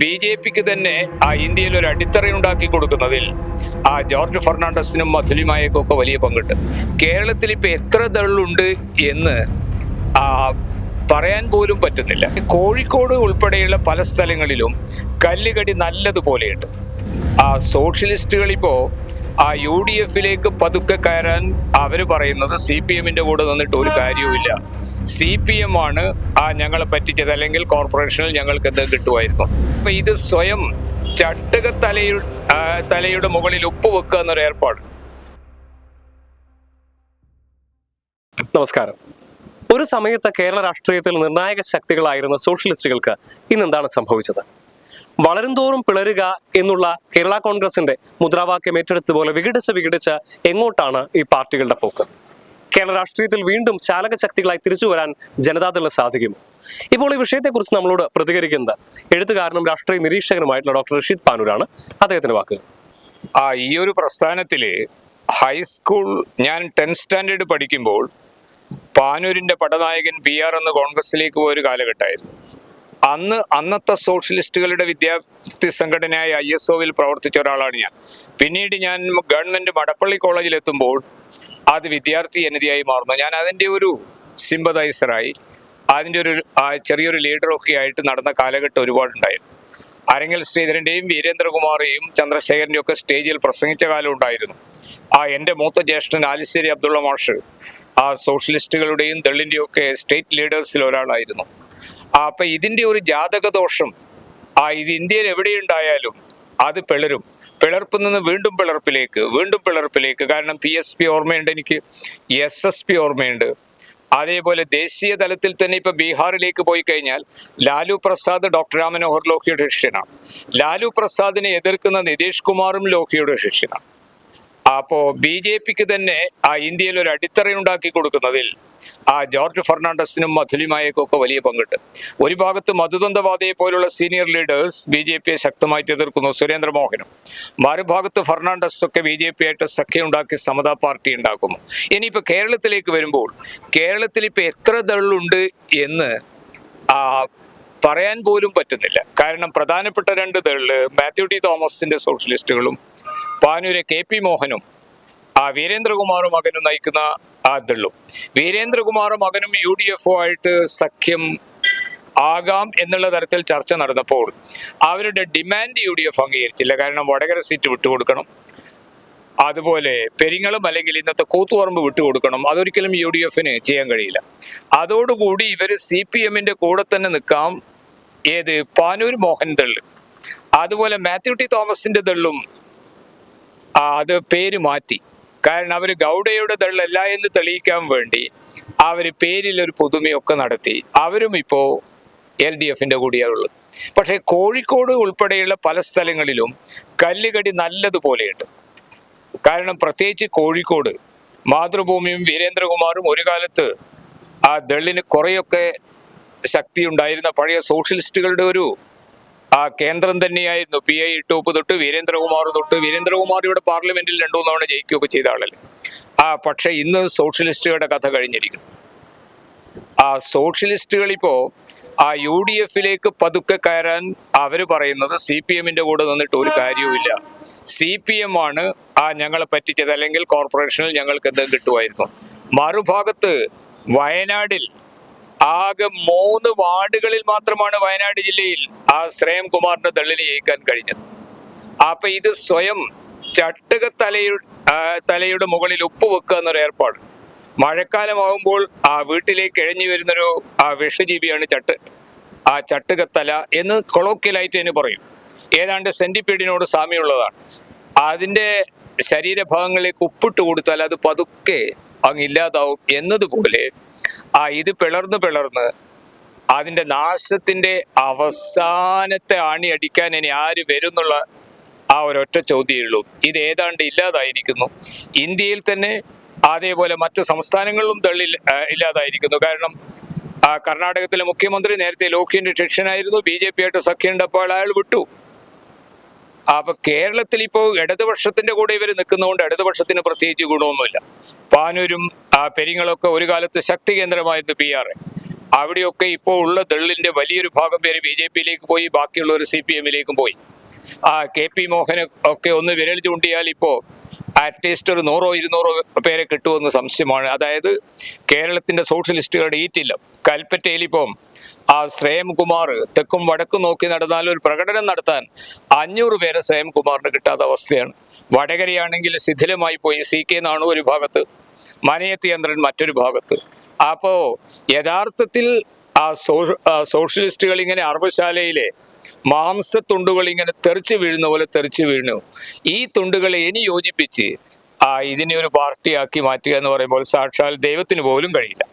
BJPക്ക് തന്നെ ഇന്ത്യയിൽ ഒരു അടിത്തറയുണ്ടാക്കി കൊടുക്കുന്നതിൽ ജോർജ് ഫെർണാണ്ടസിനും മധുലിമായക്കൊക്കെ വലിയ പങ്കുണ്ട്. കേരളത്തിൽ ഇപ്പൊ എത്ര ദളുണ്ട് എന്ന് പറയാൻ പോലും പറ്റുന്നില്ല. കോഴിക്കോട് ഉൾപ്പെടെയുള്ള പല സ്ഥലങ്ങളിലും കല്ലുകടി നല്ലതുപോലെയുണ്ട്. സോഷ്യലിസ്റ്റുകൾ ഇപ്പോ UDF-ലേക്ക് പതുക്കെ കയറാൻ അവര് പറയുന്നത് CPM-ന്റെ കൂടെ നിന്നിട്ട് ഒരു കാര്യവുമില്ല. CPM ആണ് ഞങ്ങളെ പറ്റിച്ചത്, അല്ലെങ്കിൽ കോർപ്പറേഷനിൽ ഞങ്ങൾക്ക് എന്ത് കിട്ടുമായിരുന്നു. അപ്പൊ ഇത് സ്വയം ചട്ടുക തലയുടെ മുകളിൽ ഉപ്പ് വെക്കുക എന്നൊരു ഏർപ്പാട്. നമസ്കാരം. ഒരു സമയത്ത് കേരള രാഷ്ട്രീയത്തിൽ നിർണായക ശക്തികളായിരുന്ന സോഷ്യലിസ്റ്റുകൾക്ക് ഇന്നെന്താണ് സംഭവിച്ചത്? വളരും തോറും പിളരുക എന്നുള്ള കേരള കോൺഗ്രസിന്റെ മുദ്രാവാക്യം ഏറ്റെടുത്തുപോലെ വിഘടിച്ച് എങ്ങോട്ടാണ് ഈ പാർട്ടികളുടെ പോക്ക്? കേരള രാഷ്ട്രീയത്തിൽ വീണ്ടും ചാലക ശക്തികളായി തിരിച്ചു വരാൻ ജനതാദളിന് സാധിക്കുമോ? ഇപ്പോൾ ഈ വിഷയത്തെക്കുറിച്ച് നമ്മളോട് പ്രതികരിക്കുന്നത് എഴുത്തുകാരനും രാഷ്ട്രീയ നിരീക്ഷകനുമായിട്ടുള്ള ഡോക്ടർ റഷീദ് പാനൂരാണ്. അദ്ദേഹത്തിന് വാക്കുകൾ. ഈ ഒരു പ്രസ്ഥാനത്തില് ഹൈസ്കൂൾ ഞാൻ 10th സ്റ്റാൻഡേർഡ് പഠിക്കുമ്പോൾ പാനൂരിന്റെ പടനായകൻ PR എന്ന് കോൺഗ്രസിലേക്ക് പോയൊരു കാലഘട്ടമായിരുന്നു. അന്നത്തെ സോഷ്യലിസ്റ്റുകളുടെ വിദ്യാർത്ഥി സംഘടനയായ ISO-വിൽ പ്രവർത്തിച്ച ഒരാളാണ് ഞാൻ. പിന്നീട് ഞാൻ ഗവൺമെന്റ് മടപ്പള്ളി കോളേജിൽ എത്തുമ്പോൾ അത് വിദ്യാർത്ഥി ജനതയായി മാറുന്നു. ഞാൻ അതിൻ്റെ ഒരു സിമ്പതൈസറായി, അതിൻ്റെ ഒരു ചെറിയൊരു ലീഡറൊക്കെ ആയിട്ട് നടന്ന കാലഘട്ടം ഒരുപാടുണ്ടായിരുന്നു. അരങ്ങൽ ശ്രീധരൻ്റെയും വീരേന്ദ്രകുമാറേയും ചന്ദ്രശേഖരൻ്റെയും ഒക്കെ സ്റ്റേജിൽ പ്രസംഗിച്ച കാലം ഉണ്ടായിരുന്നു. എൻ്റെ മൂത്ത ജ്യേഷ്ഠൻ ആലിശ്ശേരി അബ്ദുള്ള മാഷ് സോഷ്യലിസ്റ്റുകളുടെയും ദളിൻ്റെയും ഒക്കെ സ്റ്റേറ്റ് ലീഡേഴ്സിൽ ഒരാളായിരുന്നു. അപ്പൊ ഇതിൻ്റെ ഒരു ജാതകദോഷം ഇത് ഇന്ത്യയിൽ എവിടെയുണ്ടായാലും അത് പിളർപ്പിൽ നിന്ന് വീണ്ടും പിളർപ്പിലേക്ക്. കാരണം PSP ഓർമ്മയുണ്ട്, എനിക്ക് SSP ഓർമ്മയുണ്ട്. അതേപോലെ ദേശീയ തലത്തിൽ തന്നെ ഇപ്പൊ ബീഹാറിലേക്ക് പോയി കഴിഞ്ഞാൽ ലാലു പ്രസാദ് ഡോക്ടർ രാം മനോഹർ ലോഹ്യയുടെ ശിഷ്യനാണ്. ലാലു പ്രസാദിനെ എതിർക്കുന്ന നിതീഷ് കുമാറും ലോഹ്യയുടെ ശിഷ്യനാണ്. അപ്പോ BJPക്ക് തന്നെ ഇന്ത്യയിൽ ഒരു അടിത്തറയുണ്ടാക്കി കൊടുക്കുന്നതിൽ ജോർജ് ഫെർണാണ്ടസിനും മധുലിമായക്കൊക്കെ വലിയ പങ്കുണ്ട്. ഒരു ഭാഗത്ത് മധുദന്തവാദയെ പോലുള്ള സീനിയർ ലീഡേഴ്സ് BJPയെ ശക്തമായിട്ട് എതിർക്കുന്നു, സുരേന്ദ്രമോഹനും. മറുഭാഗത്ത് ഫെർണാണ്ടസ് ഒക്കെ BJP ആയിട്ട് സഖ്യമുണ്ടാക്കി സമതാ പാർട്ടി ഉണ്ടാക്കുന്നു. ഇനിയിപ്പോ കേരളത്തിലേക്ക് വരുമ്പോൾ കേരളത്തിൽ ഇപ്പൊ എത്ര ദളുണ്ട് എന്ന് പറയാൻ പോലും പറ്റുന്നില്ല. കാരണം പ്രധാനപ്പെട്ട 2 ദള് മാത്യു ടി തോമസിന്റെ സോഷ്യലിസ്റ്റുകളും പാനൂരെ KP മോഹനും വീരേന്ദ്രകുമാറും മകനും നയിക്കുന്ന ദളും. വീരേന്ദ്രകുമാറും മകനും UDF-ആയിട്ട് സഖ്യം ആകാം എന്നുള്ള തരത്തിൽ ചർച്ച നടന്നപ്പോൾ അവരുടെ ഡിമാൻഡ് UDF അംഗീകരിച്ചില്ല. കാരണം വടകര സീറ്റ് വിട്ടുകൊടുക്കണം, അതുപോലെ പെരിങ്ങളം അല്ലെങ്കിൽ ഇന്നത്തെ കൂത്തുപറമ്പ് വിട്ടുകൊടുക്കണം. അതൊരിക്കലും UDF-ന് ചെയ്യാൻ കഴിയില്ല. അതോടുകൂടി ഇവര് CPM-ന്റെ കൂടെ തന്നെ നിൽക്കാം. പാനൂർ മോഹൻ ദള്, അതുപോലെ മാത്യു ടി തോമസിന്റെ ദളും അത് പേര് മാറ്റി. കാരണം അവർ ഗൗഡയുടെ ദളല്ല എന്ന് തെളിയിക്കാൻ വേണ്ടി അവർ പേരിൽ ഒരു പുതുമയൊക്കെ നടത്തി. അവരും ഇപ്പോ LDF-ന്റെ കൂടിയാണുള്ളത്. പക്ഷെ കോഴിക്കോട് ഉൾപ്പെടെയുള്ള പല സ്ഥലങ്ങളിലും കല്ലുകടി നല്ലതുപോലെയുണ്ട്. കാരണം പ്രത്യേകിച്ച് കോഴിക്കോട് മാതൃഭൂമിയും വീരേന്ദ്രകുമാറും ഒരു കാലത്ത് ദളിന് കുറെയൊക്കെ ശക്തി ഉണ്ടായിരുന്ന പഴയ സോഷ്യലിസ്റ്റുകളുടെ ഒരു കേന്ദ്രം തന്നെയായിരുന്നു. PI ടോപ്പ് തൊട്ട് വീരേന്ദ്രകുമാർ വീരേന്ദ്രകുമാർ ഇവിടെ പാർലമെന്റിൽ 2-3 തവണ ജയിക്കുകയൊക്കെ ചെയ്ത ആളല്ലേ. പക്ഷെ ഇന്ന് സോഷ്യലിസ്റ്റുകളുടെ കഥ കഴിഞ്ഞിരിക്കുന്നു. സോഷ്യലിസ്റ്റുകൾ ഇപ്പോ UDF-ലേക്ക് പതുക്കെ കയറാൻ അവര് പറയുന്നത് CPM-ന്റെ കൂടെ നിന്നിട്ട് ഒരു കാര്യവുമില്ല. CPM ആണ് ഞങ്ങളെ പറ്റിച്ചത്, അല്ലെങ്കിൽ കോർപ്പറേഷനിൽ ഞങ്ങൾക്ക് എന്ത് കിട്ടുമായിരുന്നു. മറുഭാഗത്ത് വയനാടിൽ ആകെ 3 വാർഡുകളിൽ മാത്രമാണ് വയനാട് ജില്ലയിൽ ശ്രേയം കുമാറിന്റെ ദളിന് ജയിക്കാൻ കഴിഞ്ഞത്. അപ്പൊ ഇത് സ്വയം ചട്ടുക തലയുടെ മുകളിൽ ഉപ്പ് വെക്കുക എന്നൊരു ഏർപ്പാട്. മഴക്കാലമാകുമ്പോൾ വീട്ടിലേക്ക് എഴഞ്ഞു വരുന്നൊരു വിഷജീവിയാണ് ചട്ടുകത്തല എന്ന് കൊളോക്കിയലായിട്ട് തന്നെ പറയും. ഏതാണ്ട് സെന്റിപ്പീഡിനോട് സാമ്യമുള്ളതാണ്. അതിന്റെ ശരീരഭാഗങ്ങളിലേക്ക് ഉപ്പിട്ട് കൊടുത്താൽ അത് പതുക്കെ ഇല്ലാതാവും എന്നതുപോലെ ഇത് പിളർന്ന് അതിന്റെ നാശത്തിന്റെ അവസാനത്തെ ആണി അടിക്കാൻ ഇനി ആര് വരുന്നുള്ള ഒരൊറ്റ ചോദ്യമേ ഉള്ളൂ. ഇത് ഏതാണ്ട് ഇല്ലാതായിരിക്കുന്നു. ഇന്ത്യയിൽ തന്നെ അതേപോലെ മറ്റു സംസ്ഥാനങ്ങളിലും ഇല്ലാതായിരിക്കുന്നു. കാരണം കർണാടകത്തിലെ മുഖ്യമന്ത്രി നേരത്തെ ലോക്യന്റെ ശിഷ്യനായിരുന്നു. BJP-ആയിട്ട് സഖ്യമുണ്ടപ്പോൾ അയാൾ വിട്ടു. അപ്പൊ കേരളത്തിൽ ഇപ്പോൾ ഇടതുപക്ഷത്തിന്റെ കൂടെ ഇവർ നിൽക്കുന്നതുകൊണ്ട് ഇടതുപക്ഷത്തിന് പ്രത്യേകിച്ച് ഗുണമൊന്നുമില്ല. പാനൂരും പെരിങ്ങളൊക്കെ ഒരു കാലത്ത് ശക്തി കേന്ദ്രമായിരുന്നു PR. അവിടെയൊക്കെ ഇപ്പോൾ ഉള്ള ദളിന്റെ വലിയൊരു ഭാഗം പേര് BJP-യിലേക്ക് പോയി, ബാക്കിയുള്ളവർ CPM-ലേക്കും പോയി. KP മോഹന് ഒക്കെ ഒന്ന് വിരൽ ചൂണ്ടിയാൽ ഇപ്പോൾ അറ്റ്ലീസ്റ്റ് ഒരു 100-200 പേരെ കിട്ടുമെന്ന് സംശയമാണ്. അതായത് കേരളത്തിന്റെ സോഷ്യലിസ്റ്റുകളുടെ ഈറ്റില്ല. കൽപ്പറ്റയിൽ ഇപ്പം ശ്രേംകുമാർ തെക്കും വടക്കും നോക്കി നടന്നാൽ ഒരു പ്രകടനം നടത്താൻ 500 പേരെ ശ്രേംകുമാറിന് കിട്ടാത്ത അവസ്ഥയാണ്. വടകരയാണെങ്കിൽ ശിഥിലമായി പോയി. CK നാണു ഒരു ഭാഗത്ത്, മനയത്ത് യന്ത്രൻ മറ്റൊരു ഭാഗത്ത്. അപ്പോ യഥാർത്ഥത്തിൽ സോഷ്യലിസ്റ്റുകൾ ഇങ്ങനെ അറബശാലയിലെ മാംസത്തുണ്ടുകൾ ഇങ്ങനെ തെറിച്ചു വീഴുന്ന പോലെ തെറിച്ചു വീണു. ഈ തുണ്ടുകളെ ഇനി യോജിപ്പിച്ച് ഇതിനെ ഒരു പാർട്ടിയാക്കി മാറ്റുക എന്ന് പറയുമ്പോൾ സാക്ഷാൽ ദൈവത്തിന് പോലും കഴിയില്ല.